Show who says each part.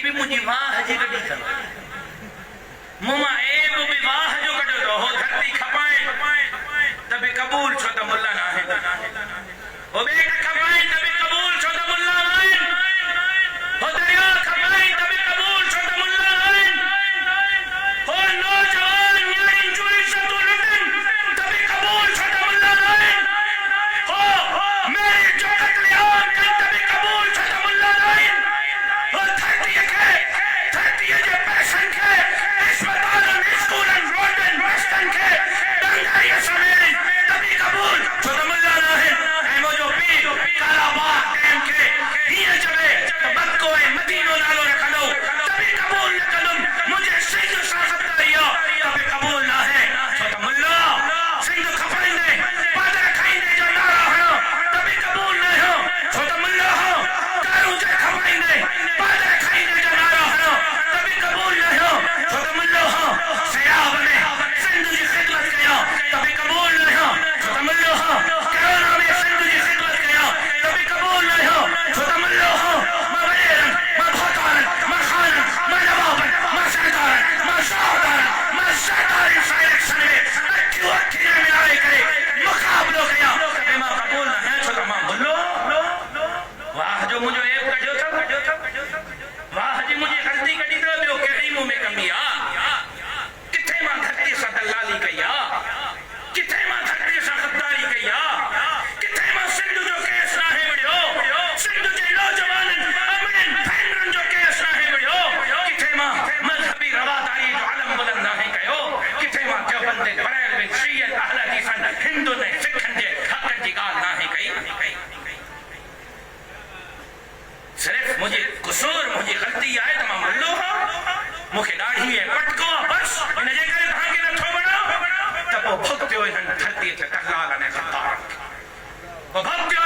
Speaker 1: भी मुझी वाह जी कड़ी थल मुमा एब भी वाह जो कड़ो तो हो धरती खपाए तभी कबूल छो तो मुल्ला ना है हो बेटा खपाए तभी कबूल छो तो मुल्ला ना है हो दरिया खपाए तभी कबूल छो तो मुल्ला ना है हो नौजवान यारी चोरी से तो लुटन तभी कबूल छो तो मुल्ला ना है हो मेरे जो कत्ले आम कल तभी कबूल छो तो मुल्ला ना है हो धरती है जो पैशन के अस्पताल स्कूल रोड वेस्टर्न के दंगाई समेत तभी कबूल छो तो मुल्ला ना है एमो जो पी काला बाग टाइम के ये जबे मक्को है मदीनो नालो रखलो तभी कबूल न कलम मुझे सिंध साखत दिया तभी कबूल ना है छो तो मुल्ला सिंध खपाइंदे पादर खाइंदे जो नारा हो तभी कबूल न हो छो तो मुल्ला हो कारू जे खपाइंदे पादर खाइंदे जो नारा हो तभी कबूल न हो छो तो मुल्ला हो सयाब में सिंध की खिदमत कया तभी कबूल न हो छो तो मुल्ला हो कोरोना में सिंध की खिदमत कया तभी कबूल न हो छो तो मुल्ला हो मवलेरन मभोतारन मखानन मनवाबन मसरदारन मशाहदारन मशदारन साइलेक्शन में अक्की ने मिलाए करे मुकाबलो कया तभी मां कबूल न है छो तो मां मुल्लो वाह जो मुझे एक कजो था वाह जी मुझे गलती कड़ी तो ॿियो कहिड़ी मूं में कमी आ किथे मां धरती सां दलाली कई आ किथे मां धरती सां गद्दारी कई आ किथे मां सिंध जो केस नाहे विड़ियो सिंध जे नौजवाननि अमड़नि भेनरुनि जो केस नाहे विड़ियो किथे मां मज़हबी रवादारी जो अलम बुलंद नाहे कयो किथे मां देवबंद बरेलवी शियत अहल हदीसन हिंदुनि ऐं सिखनि जे हक़नि जी ॻाल्हि नाहे कई सिर्फ मुझे कसूर मुझे गलती आए तो मां मुल्लो हो मुखे ॾाढी है पटको बस इन जे करे तव्हांखे नथो वणो त पोइ भुगतियो हिन धरतीअ ते दलाल ने गद्दार पोइ भुगतियो